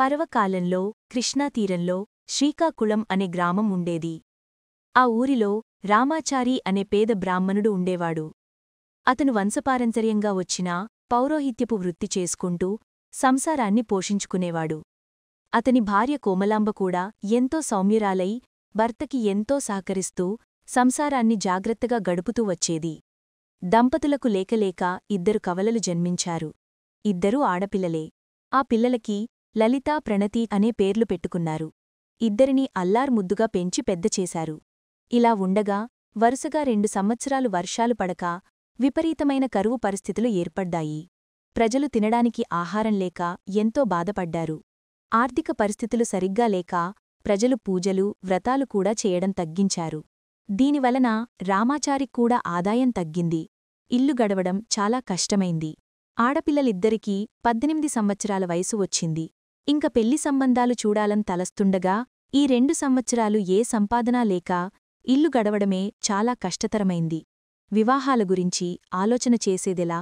పర్వకాలంలో కృష్ణాతీరంలో శ్రీకాకుళం అనే గ్రామం ఉండేది. ఆ ఊరిలో రామాచారి అనే పేద బ్రాహ్మణుడు ఉండేవాడు. అతను వంశపారంపర్యంగా వచ్చిన పౌరోహిత్యపు వృత్తి చేసుకుంటూ సంసారాన్ని పోషించుకునేవాడు. అతని భార్య కోమలాంబ కూడా ఎంతో సౌమ్యురాలై భర్తకి ఎంతో సహకరిస్తూ సంసారాన్ని జాగ్రత్తగా గడుపుతూ వచ్చేది. దంపతులకు లేకలేక 2 కవలలు జన్మించారు. 2 ఆడపిల్లలే. ఆ పిల్లలకి లలితా ప్రణతి అనే పేర్లు పెట్టుకున్నారు. 2ని అల్లార్ముద్దుగా పెంచి పెద్ద చేశారు. ఇలా ఉండగా వరుసగా 2 సంవత్సరాలు వర్షాలు పడక విపరీతమైన కరువు పరిస్థితులు ఏర్పడ్డాయి. ప్రజలు తినడానికి ఆహారం లేక ఎంతో బాధపడ్డారు. ఆర్థిక పరిస్థితులు సరిగ్గా లేక ప్రజలు పూజలు, వ్రతాలు కూడా చేయడం తగ్గించారు. దీనివలన రామాచారిక్కూడా ఆదాయం తగ్గింది. ఇల్లు గడవడం చాలా కష్టమైంది. ఆడపిల్లలిద్దరికీ 18 సంవత్సరాల వయసు వచ్చింది. ఇంక పెళ్లి సంబంధాలు చూడాలని తలస్తుండగా ఈ 2 సంవత్సరాలు ఏ సంపాదనా లేక ఇల్లు గడవడమే చాలా కష్టతరమైంది. వివాహాల గురించి ఆలోచన చేసేదెలా?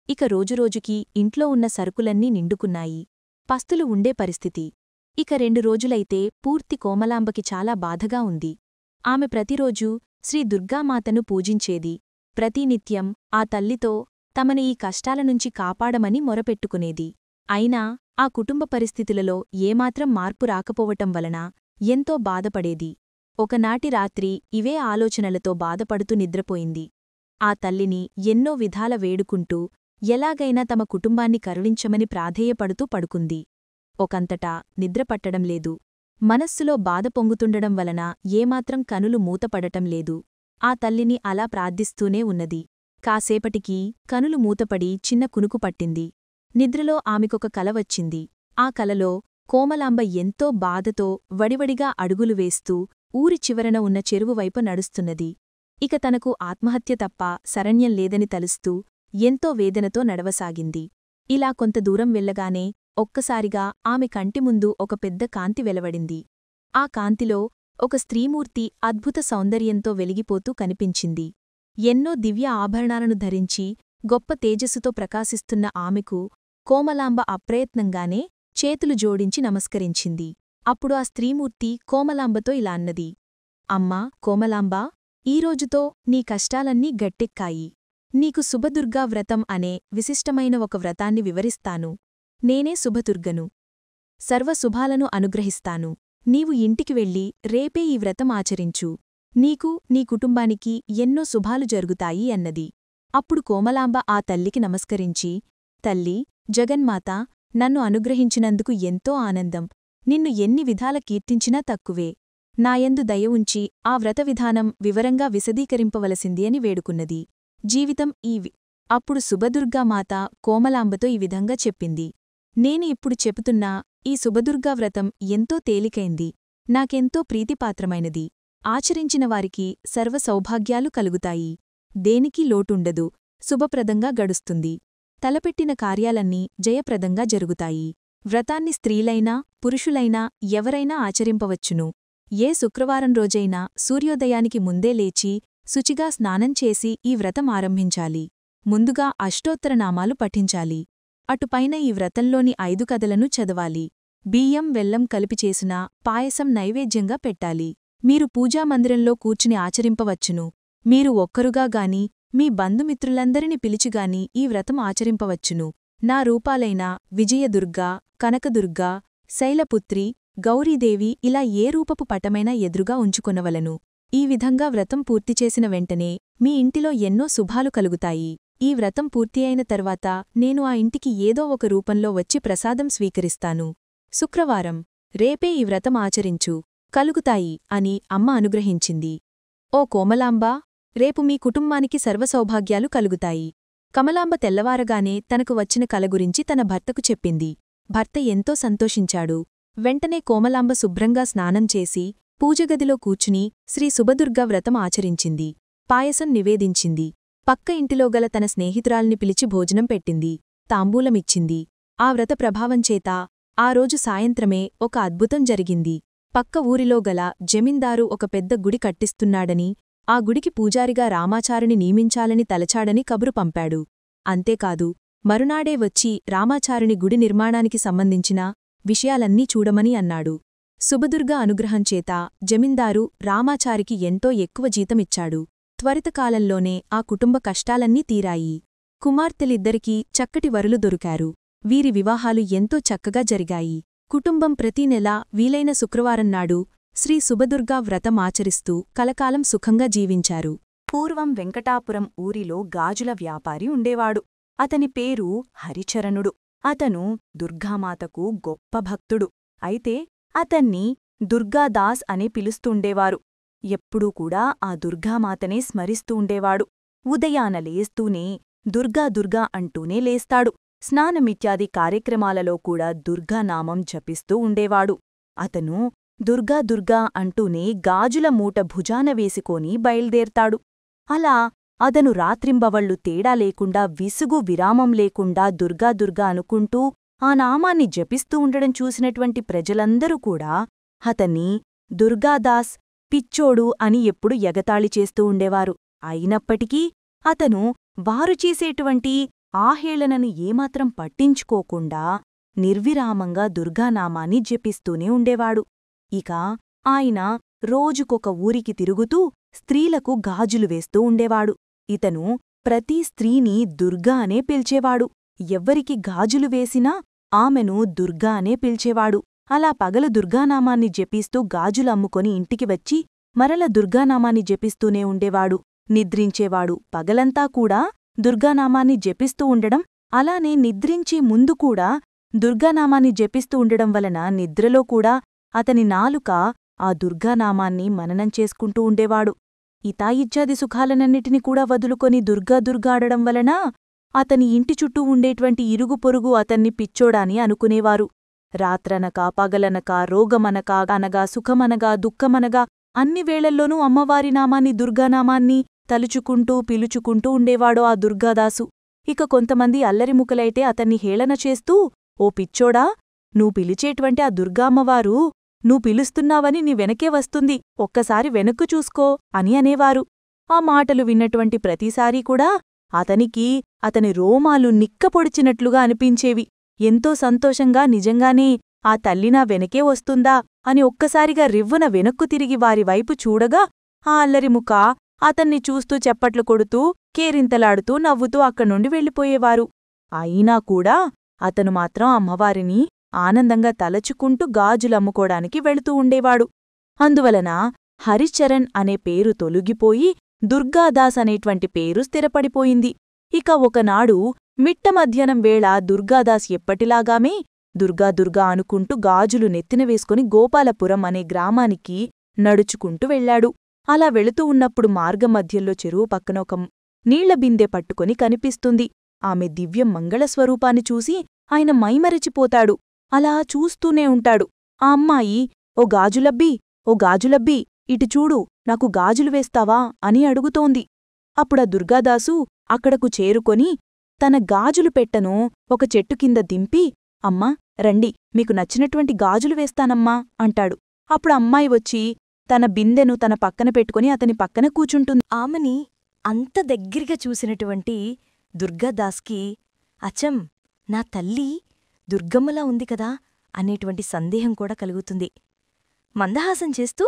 ఇక రోజురోజుకీ ఇంట్లో ఉన్న సరుకులన్నీ నిండుకున్నాయి. పస్తులు ఉండే పరిస్థితి. ఇక 2 రోజులైతే పూర్తి కోమలాంబకి చాలా బాధగా ఉంది. ఆమె ప్రతిరోజూ శ్రీ దుర్గామాతను పూజించేది. ప్రతినిత్యం ఆ తల్లితో తమని ఈ కష్టాలనుంచి కాపాడమని మొరపెట్టుకునేది. అయినా ఆ కుటుంబ పరిస్థితులలో ఏమాత్రం మార్పు రాకపోవటం వలన ఎంతో బాధపడేది. ఒకనాటి రాత్రి ఇవే ఆలోచనలతో బాధపడుతూ నిద్రపోయింది. ఆ తల్లిని ఎన్నో విధాల వేడుకుంటూ ఎలాగైనా తమ కుటుంబాన్ని కరుణించమని ప్రాధేయపడుతూ పడుకుంది. ఒకంతటా నిద్రపట్టడం లేదు. మనస్సులో బాధ పొంగుతుండడం వలన ఏమాత్రం కనులు మూతపడటం లేదు. ఆ తల్లిని అలా ప్రార్థిస్తూనే ఉన్నది. కాసేపటికి కనులు మూతపడి చిన్న కునుకు పట్టింది. నిద్రలో ఆమెకొక కల వచ్చింది. ఆ కలలో కోమలాంబ ఎంతో బాధతో వడివడిగా అడుగులు వేస్తూ ఊరి చివరన ఉన్న చెరువువైపు నడుస్తున్నది. ఇక తనకు ఆత్మహత్య తప్ప శరణ్యం లేదని తలుస్తూ ఎంతో వేదనతో నడవసాగింది. ఇలా కొంత దూరం వెళ్ళగానే ఒక్కసారిగా ఆమె కంటిముందు ఒక పెద్ద కాంతి వెలవడింది. ఆ కాంతిలో ఒక స్త్రీమూర్తి అద్భుత సౌందర్యంతో వెలిగిపోతూ కనిపించింది. ఎన్నో దివ్య ఆభరణాలను ధరించి గొప్ప తేజస్సుతో ప్రకాశిస్తున్న ఆమెకు కోమలాంబ అప్రయత్నంగానే చేతులు జోడించి నమస్కరించింది. అప్పుడు ఆ స్త్రీమూర్తి కోమలాంబతో ఇలా అన్నది. అమ్మా కోమలాంబా, ఈరోజుతో నీ కష్టాలన్నీ గట్టెక్కాయి. నీకు శుభదుర్గా వ్రతం అనే విశిష్టమైన ఒక వ్రతాన్ని వివరిస్తాను. నేనే శుభదుర్గను. సర్వశుభాలను అనుగ్రహిస్తాను. నీవు ఇంటికి వెళ్ళి రేపే ఈ వ్రతం ఆచరించు. నీకు నీ కుటుంబానికి ఎన్నో శుభాలు జరుగుతాయి అన్నది. అప్పుడు కోమలాంబ ఆ తల్లికి నమస్కరించి, తల్లీ, జగన్మాత, నన్ను అనుగ్రహించినందుకు ఎంతో ఆనందం. నిన్ను ఎన్ని విధాల కీర్తించినా తక్కువే. నాయందు దయ ఉంచి ఆ వ్రతవిధానం వివరంగా విశదీకరింపవలసింది అని వేడుకున్నది. జీవితం అప్పుడు శుభదుర్గామాత కోమలాంబతో ఈ విధంగా చెప్పింది. నేను ఇప్పుడు చెబుతున్నా ఈ శుభదుర్గా వ్రతం ఎంతో తేలికైంది. నాకెంతో ప్రీతిపాత్రమైనది. ఆచరించిన వారికి సర్వ సౌభాగ్యాలు కలుగుతాయి. దేనికీ లోటుండదు. శుభప్రదంగా గడుస్తుంది. తలపెట్టిన కార్యాలన్నీ జయప్రదంగా జరుగుతాయి. వ్రతాన్ని స్త్రీలైనా పురుషులైనా ఎవరైనా ఆచరింపవచ్చును. ఏ శుక్రవారం రోజైనా సూర్యోదయానికి ముందే లేచి శుచిగా స్నానం చేసి ఈ వ్రతం ఆరంభించాలి. ముందుగా అష్టోత్తరనామాలు పఠించాలి. అటుపైన ఈ వ్రతంలోని 5 కథలను చదవాలి. బియ్యం వెల్లం కలిపి చేసిన పాయసం నైవేద్యంగా పెట్టాలి. మీరు పూజామందిరంలో కూర్చుని ఆచరింపవచ్చును. మీరు ఒక్కరుగా గాని మీ బంధుమిత్రులందరిని పిలిచిగాని ఈ వ్రతం ఆచరింపవచ్చును. నా రూపాలైన విజయదుర్గా, కనకదుర్గా, శైలపుత్రి, గౌరీదేవి ఇలా ఏ రూపపు పటమైనా ఎదురుగా ఉంచుకొనవలను. ఈ విధంగా వ్రతం పూర్తిచేసిన వెంటనే మీ ఇంటిలో ఎన్నో శుభాలు కలుగుతాయి. ఈ వ్రతం పూర్తి అయిన తర్వాత నేను ఆ ఇంటికి ఏదో ఒక రూపంలో వచ్చి ప్రసాదం స్వీకరిస్తాను. శుక్రవారం రేపే ఈ వ్రతం ఆచరించు, కలుగుతాయి అని అమ్మ అనుగ్రహించింది. ఓ కోమలాంబా, రేపు మీ కుటుంబానికి సర్వసౌభాగ్యాలు కలుగుతాయి. కమలాంబ తెల్లవారగానే తనకు వచ్చిన కల గురించి తన భర్తకు చెప్పింది. భర్త ఎంతో సంతోషించాడు. వెంటనే కోమలాంబ శుభ్రంగా స్నానం చేసి పూజగదిలో కూర్చుని శ్రీ శుభదుర్గా వ్రతం ఆచరించింది. పాయసం నివేదించింది. పక్క ఇంటిలో గల తన స్నేహితురాల్ని పిలిచి భోజనం పెట్టింది. తాంబూలమిచ్చింది. ఆ వ్రత ప్రభావంచేత ఆ రోజు సాయంత్రమే ఒక అద్భుతం జరిగింది. పక్క ఊరిలో గల జమీందారు ఒక పెద్ద గుడి కట్టిస్తున్నాడని, ఆ గుడికి పూజారిగా రామాచారిని నియమించాలని తలచాడని కబురు పంపాడు. అంతేకాదు, మరునాడే వచ్చి రామాచారిని గుడి నిర్మాణానికి సంబంధించిన విషయాలన్నీ చూడమని అన్నాడు. శుభదుర్గ అనుగ్రహంచేత జమీందారు రామాచారికి ఎంతో ఎక్కువ జీతమిచ్చాడు. త్వరితకాలంలోనే ఆ కుటుంబ కష్టాలన్నీ తీరాయి. కుమార్తెలిద్దరికీ చక్కటి వరులు దొరికారు. వీరి వివాహాలు ఎంతో చక్కగా జరిగాయి. కుటుంబం ప్రతీ నెలా వీలైన శుక్రవారంనాడు శ్రీ శుభదుర్గా వ్రతం ఆచరిస్తూ కలకాలం సుఖంగా జీవించారు. పూర్వం వెంకటాపురం ఊరిలో గాజుల వ్యాపారి ఉండేవాడు. అతని పేరు హరిచరణుడు. అతను దుర్గామాతకు గొప్ప భక్తుడు. అయితే అతన్ని దుర్గాదాస్ అని పిలుస్తుండేవారు. ఎప్పుడూ కూడా ఆ దుర్గామాతనే స్మరిస్తూ ఉండేవాడు. ఉదయాన లేస్తూనే దుర్గా దుర్గా అంటూనే లేస్తాడు. స్నానమిత్యాది కార్యక్రమాలలో కూడా దుర్గానామం జపిస్తూ ఉండేవాడు. అతను దుర్గా దుర్గా అంటూనే గాజుల మూట భుజాన వేసుకొని బయల్దేర్తాడు. అలా అతను రాత్రింబవళ్ళు తేడా లేకుండా విసుగు విరామం లేకుండా దుర్గా దుర్గా అనుకుంటూ ఆ నామాన్ని జపిస్తూ ఉండడం చూసినటువంటి ప్రజలందరూ కూడా అతన్ని దుర్గాదాస్ పిచ్చోడు అని ఎప్పుడు ఎగతాళి చేస్తూ ఉండేవారు. అయినప్పటికీ అతను వారు చేసేటువంటి ఆహేళనను ఏమాత్రం పట్టించుకోకుండా నిర్విరామంగా దుర్గానామాన్ని జపిస్తూనే ఉండేవాడు. ఇక ఆయన రోజుకొక ఊరికి తిరుగుతూ స్త్రీలకు గాజులు వేస్తూ ఉండేవాడు. ఇతను ప్రతి స్త్రీని దుర్గా అనే పిలిచేవాడు. ఎవ్వరికి గాజులు వేసినా ఆమెను దుర్గా అనే పిలిచేవాడు. అలా పగలు దుర్గానామాన్ని జపిస్తూ గాజులు అమ్ముకొని ఇంటికి వచ్చి మరల దుర్గానామాన్ని జపిస్తూనే ఉండేవాడు. నిద్రించేవాడు. పగలంతా కూడా దుర్గానామాన్ని జపిస్తూ ఉండడం, అలానే నిద్రించే ముందు కూడా దుర్గానామాన్ని జపిస్తూ ఉండడం వలన నిద్రలో కూడా అతని నాలుక ఆ దుర్గానామాన్ని మననం చేసుకుంటూ ఉండేవాడు. ఇతాయిత్యాది సుఖాలనన్నిటిని కూడా వదులుకొని దుర్గా దుర్గా ఆడడం వలన అతని ఇంటి చుట్టూ ఉండేటువంటి ఇరుగు పొరుగు అతన్ని పిచ్చోడాని అనుకునేవారు. రాత్రనక పగలనక రోగమనక అనగా సుఖమనగా దుఃఖమనగా అన్ని వేళల్లోనూ అమ్మవారి నామాన్ని దుర్గానామాన్ని తలుచుకుంటూ పిలుచుకుంటూ ఉండేవాడు ఆ దుర్గాదాసు. ఇక కొంతమంది అల్లరిముకలైతే అతన్ని హేళన చేస్తూ, ఓ పిచ్చోడా, నువ్వు పిలిచేటువంటి ఆ దుర్గామ్మవారు నువ్వు పిలుస్తున్నావని నీ వెనకే వస్తుంది, ఒక్కసారి వెనక్కు చూసుకో అని అనేవారు. ఆ మాటలు విన్నటువంటి ప్రతిసారీ కూడా అతనికి అతని రోమాలు నిక్కపొడిచినట్లుగా అనిపించేవి. ఎంతో సంతోషంగా నిజంగానే ఆ తల్లి నా వెనకే వస్తుందా అని ఒక్కసారిగా రివ్వున వెనక్కు తిరిగి వారివైపు చూడగా ఆ అల్లరిముక అతన్ని చూస్తూ చప్పట్లు కొడుతూ కేరింతలాడుతూ నవ్వుతూ అక్కడ్నుండి వెళ్ళిపోయేవారు. అయినా కూడా అతను మాత్రం అమ్మవారిని ఆనందంగా తలచుకుంటూ గాజులమ్ముకోడానికి వెళుతూ ఉండేవాడు. అందువలన హరిచరణ్ అనే పేరు తొలగిపోయి దుర్గాదాస్ అనేటువంటి పేరు స్థిరపడిపోయింది. ఇక ఒకనాడు మిట్ట మధ్యాహ్నం వేళ దుర్గాదాస్ ఎప్పటిలాగామే దుర్గా దుర్గా అనుకుంటూ గాజులు నెత్తిన వేసుకుని గోపాలపురం అనే గ్రామానికి నడుచుకుంటూ వెళ్లాడు. అలా వెళుతూ ఉన్నప్పుడు మార్గమధ్యంలో చెరువు పక్కన ఒక నీళ్ల బిందె పట్టుకొని కనిపిస్తుంది. ఆమె దివ్య మంగళస్వరూపాన్ని చూసి ఆయన మైమరచిపోతాడు. అలా చూస్తూనే ఉంటాడు. ఆ అమ్మాయి, ఓ గాజులబ్బీ, ఓ గాజులబ్బీ, ఇటు చూడు, నాకు గాజులు వేస్తావా అని అడుగుతోంది. అప్పుడా దుర్గాదాసు అక్కడకు చేరుకొని తన గాజులు పెట్టను ఒక చెట్టు కింద దింపి, అమ్మా రండి, మీకు నచ్చినటువంటి గాజులు వేస్తానమ్మా అంటాడు. అప్పుడు అమ్మాయి వచ్చి తన బిందెను తన పక్కన పెట్టుకుని అతని పక్కన కూచుంటుంది. ఆమెని అంత దగ్గరగా చూసినటువంటి దుర్గాదాస్కి అచ్చం నా తల్లి దుర్గమ్మలా ఉంది కదా అనేటువంటి సందేహం కూడా కలుగుతుంది. మందహాసం చేస్తూ,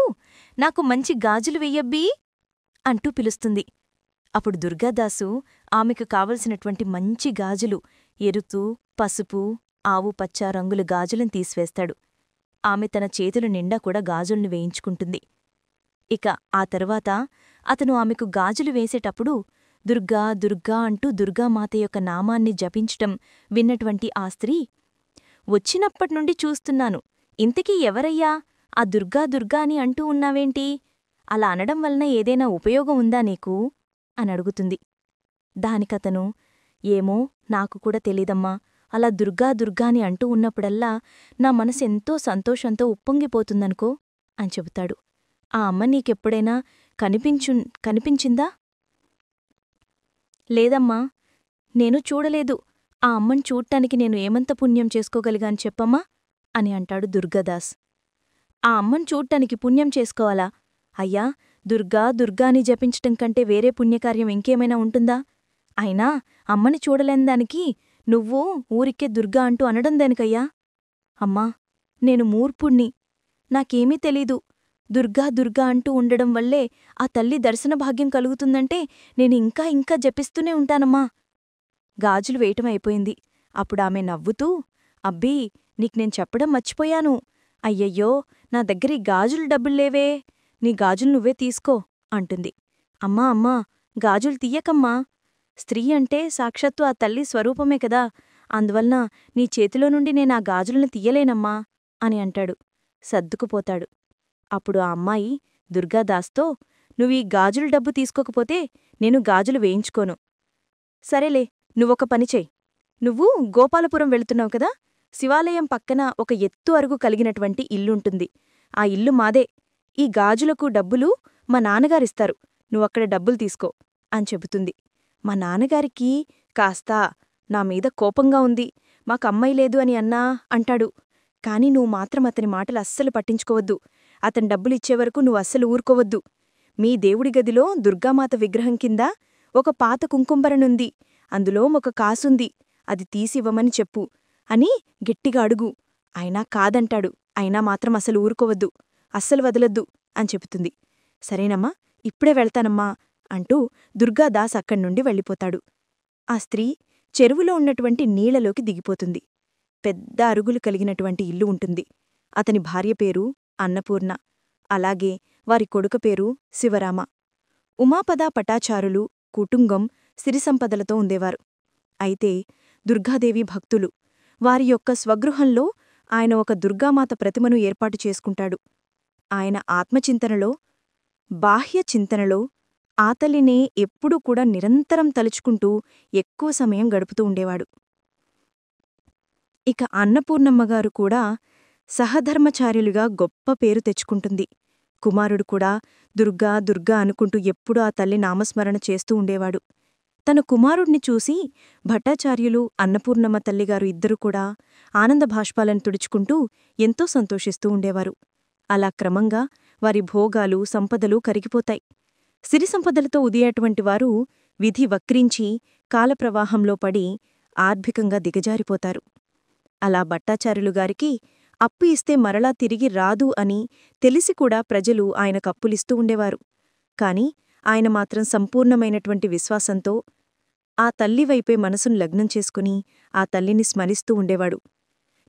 నాకు మంచి గాజులు వెయ్యబ్బీ అంటూ పిలుస్తుంది. అప్పుడు దుర్గాదాసు ఆమెకు కావలసినటువంటి మంచి గాజులు, ఎరుతూ పసుపు ఆవుపచ్చ రంగుల గాజులను తీసివేస్తాడు. ఆమె తన చేతుల నిండా కూడా గాజుల్ని వేయించుకుంటుంది. ఇక ఆ తరువాత అతను ఆమెకు గాజులు వేసేటప్పుడు దుర్గా దుర్గా అంటూ దుర్గామాత యొక్క నామాన్ని జపించటం విన్నటువంటి ఆ స్త్రీ, వచ్చినప్పట్నుండి చూస్తున్నాను, ఇంతకీ ఎవరయ్యా ఆ దుర్గా దుర్గా అని అంటూ ఉన్నావేంటి? అలా అనడం వలన ఏదైనా ఉపయోగం ఉందా నీకు అని అడుగుతుంది. దానికతను, ఏమో నాకు కూడా తెలీదమ్మా, అలా దుర్గా దుర్గా అని అంటూ ఉన్నప్పుడల్లా నా మనసెంతో సంతోషంతో ఉప్పొంగిపోతుందనుకో అని చెబుతాడు. ఆ అమ్మ నీకెప్పుడైనా కనిపించిందా? లేదమ్మా, నేను చూడలేదు. ఆ అమ్మని చూడ్టానికి నేను ఏమంత పుణ్యం చేసుకోగలిగాను చెప్పమ్మా అని అంటాడు దుర్గాదాస్. ఆ అమ్మని చూడ్టానికి పుణ్యం చేసుకోవాలా? అయ్యా, దుర్గా దుర్గా అని జపించటం కంటే వేరే పుణ్యకార్యం ఇంకేమైనా ఉంటుందా? అయినా అమ్మని చూడలేని దానికి నువ్వు ఊరికే దుర్గా అంటూ అనడం దేనికయ్యా? అమ్మా, నేను మూర్ఖుణ్ణి. నాకేమీ తెలీదు. దుర్గా దుర్గా అంటూ ఉండడం వల్లే ఆ తల్లి దర్శన భాగ్యం కలుగుతుందంటే నేను ఇంకా ఇంకా జపిస్తూనే ఉంటానమ్మా. గాజులు వేయటం అయిపోయింది. అప్పుడామె నవ్వుతూ, అబ్బీ, నీకు నేను చెప్పడం మర్చిపోయాను. అయ్యయ్యో, నా దగ్గర ఈ గాజులు డబ్బుల్లేవే. నీ గాజులు నువ్వే తీసుకో అంటుంది. అమ్మా అమ్మా, గాజులు తీయకమ్మా. స్త్రీ అంటే సాక్షాత్తు ఆ తల్లి స్వరూపమే కదా. అందువలన నీ చేతిలో నుండి నేనా గాజులను తీయలేనమ్మా అని అంటాడు. సర్దుకుపోతాడు. అప్పుడు ఆ అమ్మాయి దుర్గాదాస్తో, నువ్వీ గాజుల డబ్బు తీసుకోకపోతే నేను గాజులు వేయించుకోను. సరేలే, నువ్వొక పనిచెయ్. నువ్వు గోపాలపురం వెళుతున్నావు కదా, శివాలయం పక్కన ఒక ఎత్తు అరుగు కలిగినటువంటి ఇల్లుంటుంది. ఆ ఇల్లు మాదే. ఈ గాజులకు డబ్బులు మా నాన్నగారిస్తారు. నువ్వక్కడ డబ్బులు తీసుకో అని చెబుతుంది. మా నాన్నగారికి కాస్త నామీద కోపంగా ఉంది. మాకమ్మాయి లేదు అని అన్నా అంటాడు. కాని నువ్వు మాత్రం అతని మాటలు అస్సలు పట్టించుకోవద్దు. అతని డబ్బులిచ్చేవరకు నువ్వస్సలు ఊరుకోవద్దు. మీ దేవుడి గదిలో దుర్గామాత విగ్రహం కింద ఒక పాత కుంకుంబరనుంది. అందులో ఒక కాసుంది. అది తీసివ్వమని చెప్పు అని గట్టిగా అడుగు. అయినా కాదంటాడు. అయినా మాత్రం అసలు ఊరుకోవద్దు, అస్సలు వదలొద్దు అని చెబుతుంది. సరేనమ్మా, ఇప్పుడే వెళ్తానమ్మా అంటూ దుర్గాదాస్ అక్కడ్నుండి వెళ్ళిపోతాడు. ఆ స్త్రీ చెరువులో ఉన్నటువంటి నీళ్లలోకి దిగిపోతుంది. పెద్ద అరుగులు కలిగినటువంటి ఇల్లు ఉంటుంది. అతని భార్య పేరు అన్నపూర్ణ. అలాగే వారి కొడుక పేరు శివరామ. ఉమాపద పటాచారులు కుటుంబం సిరిసంపదలతో ఉండేవారు. అయితే దుర్గాదేవి భక్తులు. వారి యొక్క స్వగృహంలో ఆయన ఒక దుర్గామాత ప్రతిమను ఏర్పాటు చేసుకుంటాడు. ఆయన ఆత్మచింతనలో, బాహ్య చింతనలో ఆ తల్లినే ఎప్పుడూ కూడా నిరంతరం తలుచుకుంటూ ఎక్కువ సమయం గడుపుతూ ఉండేవాడు. ఇక అన్నపూర్ణమ్మగారు కూడా సహధర్మచార్యులుగా గొప్ప పేరు తెచ్చుకుంటుంది. కుమారుడు కూడా దుర్గా దుర్గా అనుకుంటూ ఎప్పుడూ ఆ తల్లి నామస్మరణ చేస్తూ ఉండేవాడు. తన కుమారుణ్ణి చూసి భట్టాచార్యులు, అన్నపూర్ణమ్మ తల్లిగారు ఇద్దరూ కూడా ఆనందభాష్పాలను తుడుచుకుంటూ ఎంతో సంతోషిస్తూ ఉండేవారు. అలా క్రమంగా వారి భోగాలు, సంపదలు కరిగిపోతాయి. సిరిసంపదలతో ఉదియేటువంటి వారు విధి వక్రించి కాలప్రవాహంలో పడి ఆర్థికంగా దిగజారిపోతారు. అలా భట్టాచార్యులుగారికి అప్పు ఇస్తే మరలా తిరిగి రాదు అని తెలిసి కూడా ప్రజలు ఆయనకప్పులిస్తూ ఉండేవారు. కాని ఆయన మాత్రం సంపూర్ణమైనటువంటి విశ్వాసంతో ఆ తల్లివైపే మనసును లగ్నం చేసుకుని ఆ తల్లిని స్మరిస్తూ ఉండేవాడు.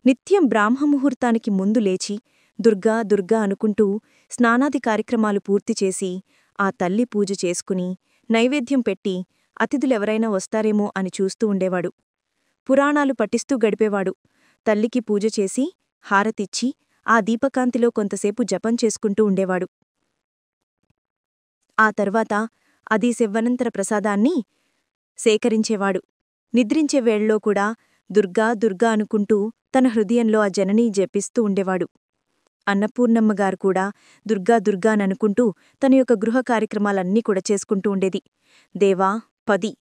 నిత్యం బ్రాహ్మముహూర్తానికి ముందు లేచి దుర్గా దుర్గా అనుకుంటూ స్నానాది కార్యక్రమాలు పూర్తిచేసి ఆ తల్లి పూజ చేసుకుని నైవేద్యం పెట్టి అతిథులెవరైనా వస్తారేమో అని చూస్తూ ఉండేవాడు. పురాణాలు పఠిస్తూ గడిపేవాడు. తల్లికి పూజ చేసి హారతిచ్చి ఆ దీపకాంతిలో కొంతసేపు జపం చేసుకుంటూ ఉండేవాడు. ఆ తర్వాత అదీ సెవ్వనంతర ప్రసాదాన్ని సేకరించేవాడు. నిద్రించే వేళలో కూడా దుర్గా దుర్గా అనుకుంటూ తన హృదయంలో ఆ జననీ జపిస్తూ ఉండేవాడు. అన్నపూర్ణమ్మగారు కూడా దుర్గా దుర్గా ననుకుంటూ తన యొక్క గృహ కార్యక్రమాలన్నీ కూడా చేసుకుంటూ ఉండేది. దేవా 10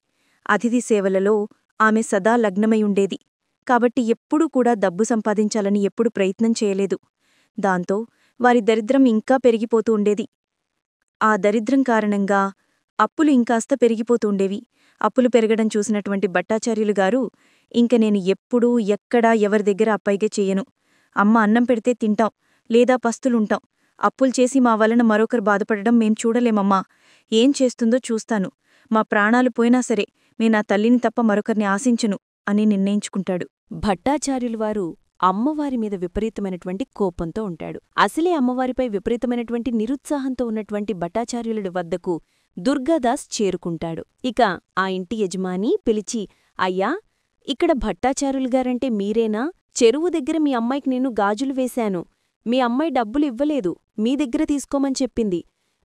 అతిథి సేవలలో ఆమె సదా లగ్నమై ఉండేది. కాబట్టి ఎప్పుడూ కూడా డబ్బు సంపాదించాలని ఎప్పుడు ప్రయత్నం చేయలేదు. దాంతో వారి దరిద్రం ఇంకా పెరిగిపోతూ ఉండేది. ఆ దరిద్రం కారణంగా అప్పులు ఇంకాస్త పెరిగిపోతూ ఉండేవి. అప్పులు పెరగడం చూసినటువంటి భట్టాచార్యులుగారు, ఇంక నేను ఎప్పుడూ ఎక్కడా ఎవరి దగ్గర అప్పైగే చెయ్యను. అమ్మ అన్నం పెడితే తింటాం, లేదా పస్తులుంటాం. అప్పులు చేసి మా వలన మరొకరు బాధపడడం మేం చూడలేమమ్మా. ఏం చేస్తుందో చూస్తాను. మా ప్రాణాలు పోయినా సరే నేనా తల్లిని తప్ప మరొకరిని ఆశించను అని నిర్ణయించుకుంటాడు. భట్టాచార్యులవారు అమ్మవారి మీద విపరీతమైనటువంటి కోపంతో ఉంటాడు. అసలే అమ్మవారిపై విపరీతమైనటువంటి నిరుత్సాహంతో ఉన్నటువంటి భట్టాచార్యులుడి వద్దకు దుర్గాదాస్ చేరుకుంటాడు. ఇక ఆ ఇంటి యజమాని పిలిచి, అయ్యా, ఇక్కడ భట్టాచార్యులుగారంటే మీరేనా? చెరువు దగ్గర మీ అమ్మాయికి నేను గాజులు వేశాను. మీ అమ్మాయి డబ్బులు ఇవ్వలేదు, మీ దగ్గర తీసుకోమని చెప్పింది.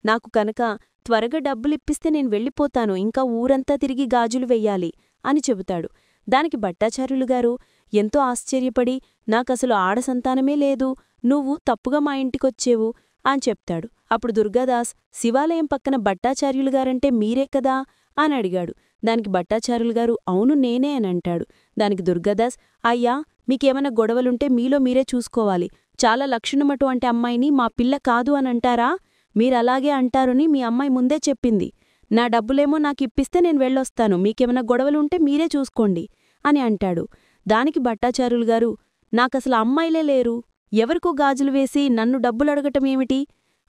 నాకు కనుక త్వరగా డబ్బులిప్పిస్తే నేను వెళ్ళిపోతాను, ఇంకా ఊరంతా తిరిగి గాజులు వెయ్యాలి అని చెబుతాడు. దానికి భట్టాచార్యులుగారు ఎంతో ఆశ్చర్యపడి, నాకసలు ఆడసంతానమే లేదు, నువ్వు తప్పుగా మా ఇంటికొచ్చేవు అని చెప్తాడు. అప్పుడు దుర్గాదాస్, శివాలయం పక్కన భట్టాచార్యులుగారంటే మీరే కదా అని అడిగాడు. దానికి భట్టాచార్యులుగారు, అవును నేనే అని అంటాడు. దానికి దుర్గాదాస్, అయ్యా, మీకేమైనా గొడవలుంటే మీలో మీరే చూసుకోవాలి. చాలా లక్షణమటు అంటే అమ్మాయిని మా పిల్ల కాదు అని అంటారా? మీరలాగే అంటారని మీ అమ్మాయి ముందే చెప్పింది. నా డబ్బులేమో నాకిప్పిస్తే నేను వెళ్ళొస్తాను, మీకేమైనా గొడవలుంటే మీరే చూసుకోండి అని అంటాడు. దానికి భట్టాచార్యులుగారు, నాకసలు అమ్మాయిలే లేరు, ఎవరికో గాజులు వేసి నన్ను డబ్బులడగటమేమిటి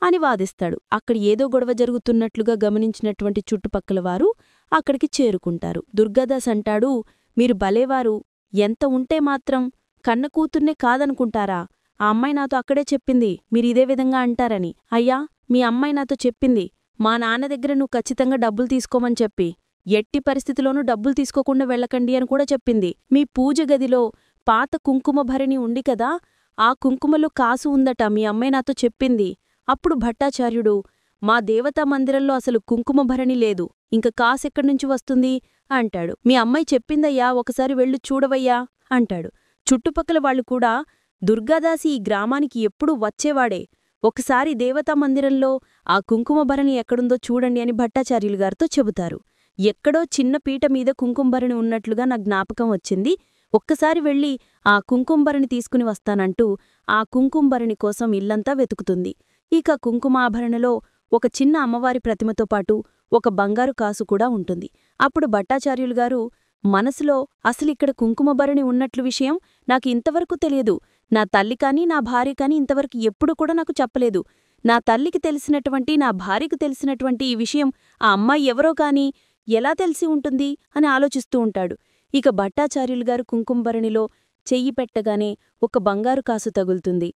అని వాదిస్తాడు. అక్కడ ఏదో గొడవ జరుగుతున్నట్లుగా గమనించినటువంటి చుట్టుపక్కల వారు అక్కడికి చేరుకుంటారు. దుర్గాదాస్ అంటాడు, మీరు భలేవారు, ఎంత ఉంటే మాత్రం కన్న కూతుర్నే కాదనుకుంటారా? ఆ అమ్మాయి నాతో అక్కడే చెప్పింది మీరిదే విధంగా అంటారని. అయ్యా, మీ అమ్మాయి నాతో చెప్పింది మా నాన్న దగ్గర నువ్వు ఖచ్చితంగా డబ్బులు తీసుకోమని చెప్పి, ఎట్టి పరిస్థితిలోనూ డబ్బులు తీసుకోకుండా వెళ్ళకండి అని కూడా చెప్పింది. మీ పూజ గదిలో పాత కుంకుమ భరణి ఉంది కదా, ఆ కుంకుమలో కాసు ఉందట, మీ అమ్మాయి నాతో చెప్పింది. అప్పుడు భట్టాచార్యుడు, మా దేవతా మందిరంలో అసలు కుంకుమ భరణి లేదు, ఇంక కాసెక్కడ్నుంచి వస్తుంది అంటాడు. మీ అమ్మాయి చెప్పిందయ్యా, ఒకసారి వెళ్ళు చూడవయ్యా అంటాడు. చుట్టుపక్కల వాళ్ళు కూడా, దుర్గాదాసి ఈ గ్రామానికి ఎప్పుడూ వచ్చేవాడే, ఒకసారి దేవతా మందిరంలో ఆ కుంకుమ భరణి ఎక్కడుందో చూడండి అని భట్టాచార్యులు గారితో చెబుతారు. ఎక్కడో చిన్న పీట మీద కుంకుమభరణి ఉన్నట్లుగా నా జ్ఞాపకం వచ్చింది, ఒక్కసారి వెళ్ళి ఆ కుంకుమభరణి తీసుకుని వస్తానంటూ ఆ కుంకుమభరణి కోసం ఇల్లంతా వెతుకుతుంది. ఇక కుంకుమాభరణలో ఒక చిన్న అమ్మవారి ప్రతిమతో పాటు ఒక బంగారు కాసు కూడా ఉంటుంది. అప్పుడు భట్టాచార్యులు గారు మనసులో, అసలిక్కడ కుంకుమభరణి ఉన్నట్లు విషయం నాకు ఇంతవరకు తెలియదు, నా తల్లి కానీ నా భార్య కానీ ఇంతవరకు ఎప్పుడు కూడా నాకు చెప్పలేదు. నా తల్లికి తెలిసినటువంటి, నా భార్యకు తెలిసినటువంటి ఈ విషయం ఆ అమ్మాయి ఎవరో కాని ఎలా తెలిసి ఉంటుంది అని ఆలోచిస్తూ ఉంటాడు. ఇక భట్టాచార్యులు గారు కుంకుమభరణిలో చెయ్యి పెట్టగానే ఒక బంగారు కాసు తగులుతుంది.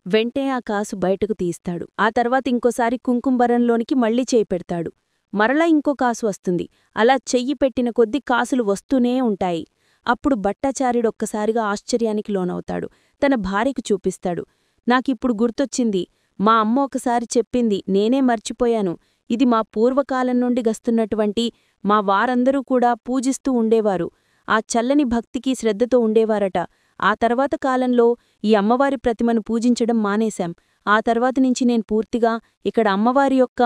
వెంటనే ఆ కాసు బయటకు తీస్తాడు. ఆ తర్వాత ఇంకోసారి కుంకుమభరణిలోనికి మళ్లీ చేయి పెడతాడు. మరలా ఇంకో కాసు వస్తుంది. అలా చెయ్యి పెట్టిన కొద్దీ కాసులు వస్తూనే ఉంటాయి. అప్పుడు భట్టాచార్యుడొక్కసారిగా ఆశ్చర్యానికి లోనవుతాడు. తన భార్యకు చూపిస్తాడు. నాకిప్పుడు గుర్తొచ్చింది, మా అమ్మ ఒకసారి చెప్పింది, నేనే మర్చిపోయాను. ఇది మా పూర్వకాలం నుండి గస్తున్నటువంటి మా వారందరూ కూడా పూజిస్తూ ఉండేవారు. ఆ చల్లని భక్తికి శ్రద్ధతో ఉండేవారట. ఆ తర్వాత కాలంలో ఈ అమ్మవారి ప్రతిమను పూజించడం మానేశాం. ఆ తర్వాత నుంచి నేను పూర్తిగా ఇక్కడ అమ్మవారి యొక్క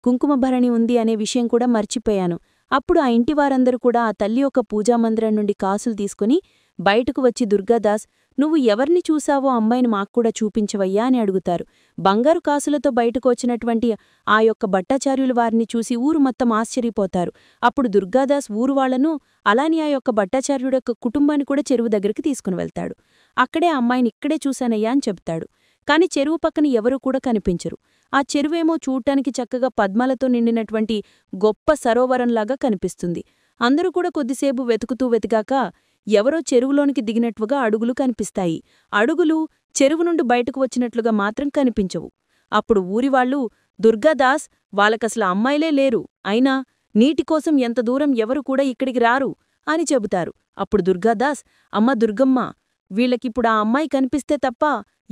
కుంకుమభరణి ఉంది అనే విషయం కూడా మర్చిపోయాను. అప్పుడు ఆ ఇంటి వారందరూ కూడా ఆ తల్లి యొక్క పూజామందిరం నుండి కాసులు తీసుకుని బయటకు వచ్చి, దుర్గాదాస్, నువ్వు ఎవర్ని చూశావో అమ్మాయిని మాక్కూడా చూపించవయ్యా అని అడుగుతారు. బంగారు కాసులతో బయటకు వచ్చినటువంటి ఆ యొక్క భట్టాచార్యులు వారిని చూసి ఊరు మొత్తం ఆశ్చర్యపోతారు. అప్పుడు దుర్గాదాస్ ఊరు వాళ్లను, అలాని ఆ యొక్క భట్టాచార్యుడు యొక్క కుటుంబాన్ని కూడా చెరువు దగ్గరికి తీసుకుని వెళ్తాడు. అక్కడే ఆ అమ్మాయిని ఇక్కడే చూశానయ్యా అని చెప్తాడు. కాని చెరువు పక్కన ఎవరూ కూడా కనిపించరు. ఆ చెరువేమో చూడ్డానికి చక్కగా పద్మాలతో నిండినటువంటి గొప్ప సరోవరంలాగా కనిపిస్తుంది. అందరూ కూడా కొద్దిసేపు వెతుకుతూ వెతికాక ఎవరో చెరువులోనికి దిగినట్లుగా అడుగులు కనిపిస్తాయి. అడుగులు చెరువు నుండి బయటకు వచ్చినట్లుగా మాత్రం కనిపించవు. అప్పుడు ఊరివాళ్లు, దుర్గాదాస్, వాళ్ళకసలు అమ్మాయిలే లేరు, అయినా నీటికోసం ఎంత దూరం ఎవరు కూడా ఇక్కడికి రారు అని చెబుతారు. అప్పుడు దుర్గాదాస్, అమ్మ దుర్గమ్మ, వీళ్ళకిప్పుడు ఆ అమ్మాయి కనిపిస్తే తప్ప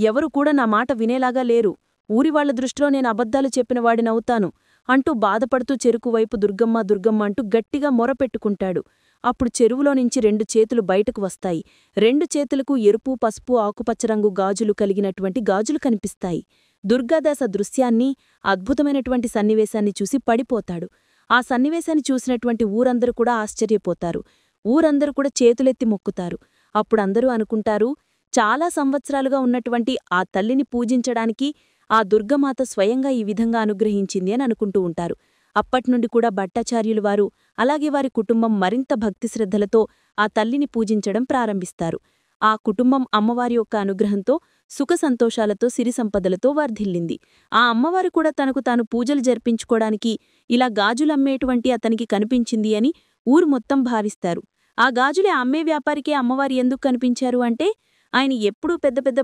ఎవరు కూడా నా మాట వినేలాగా లేరు. ఊరివాళ్ల దృష్టిలో నేను అబద్ధాలు చెప్పిన వాడినవుతాను అంటూ బాధపడుతూ చెరుకు వైపు దుర్గమ్మ దుర్గమ్మ అంటూ గట్టిగా మొరపెట్టుకుంటాడు. అప్పుడు చెరువులో నుంచి 2 చేతులు బయటకు వస్తాయి. 2 చేతులకు ఎరుపు, పసుపు, ఆకుపచ్చరంగు గాజులు కలిగినటువంటి గాజులు కనిపిస్తాయి. దుర్గాదాస్ ఆ దృశ్యాన్ని, అద్భుతమైనటువంటి సన్నివేశాన్ని చూసి పడిపోతాడు. ఆ సన్నివేశాన్ని చూసినటువంటి ఊరందరూ కూడా ఆశ్చర్యపోతారు. ఊరందరూ కూడా చేతులెత్తి మొక్కుతారు. అప్పుడందరూ అనుకుంటారు, చాలా సంవత్సరాలుగా ఉన్నటువంటి ఆ తల్లిని పూజించడానికి ఆ దుర్గమాత స్వయంగా ఈ విధంగా అనుగ్రహించింది అని అనుకుంటూ ఉంటారు. అప్పట్నుండి కూడా భట్టాచార్యులు వారు, అలాగే వారి కుటుంబం మరింత భక్తిశ్రద్ధలతో ఆ తల్లిని పూజించడం ప్రారంభిస్తారు. ఆ కుటుంబం అమ్మవారి యొక్క అనుగ్రహంతో సుఖ సంతోషాలతో సిరి సంపదలతో వర్ధిల్లింది. ఆ అమ్మవారు కూడా తనకు తాను పూజలు జరిపించుకోవడానికి ఇలా గాజులమ్మేటువంటి అతనికి కనిపించింది అని ఊరు మొత్తం భావిస్తారు. ఆ గాజులే అమ్మే వ్యాపారికే అమ్మవారి ఎందుకు కనిపించారు అంటే, ఆయన ఎప్పుడూ పెద్ద పెద్ద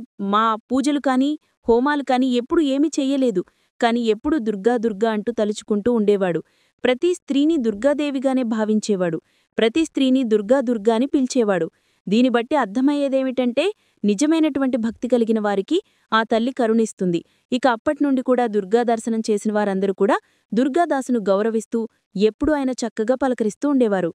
పూజలు కాని హోమాలు కాని ఎప్పుడూ ఏమీ చెయ్యలేదు. కాని ఎప్పుడూ దుర్గా దుర్గా అంటూ తలుచుకుంటూ ఉండేవాడు. ప్రతి స్త్రీని దుర్గాదేవిగానే భావించేవాడు. ప్రతి స్త్రీని దుర్గా దుర్గా అని పిలిచేవాడు. దీని బట్టి అర్థమయ్యేదేమిటంటే, నిజమైనటువంటి భక్తి కలిగిన వారికి ఆ తల్లి కరుణిస్తుంది. ఇక అప్పట్నుండి కూడా దుర్గా దర్శనం చేసిన వారందరూ కూడా దుర్గాదాసును గౌరవిస్తూ ఎప్పుడూ ఆయన చక్కగా పలకరిస్తూ ఉండేవారు.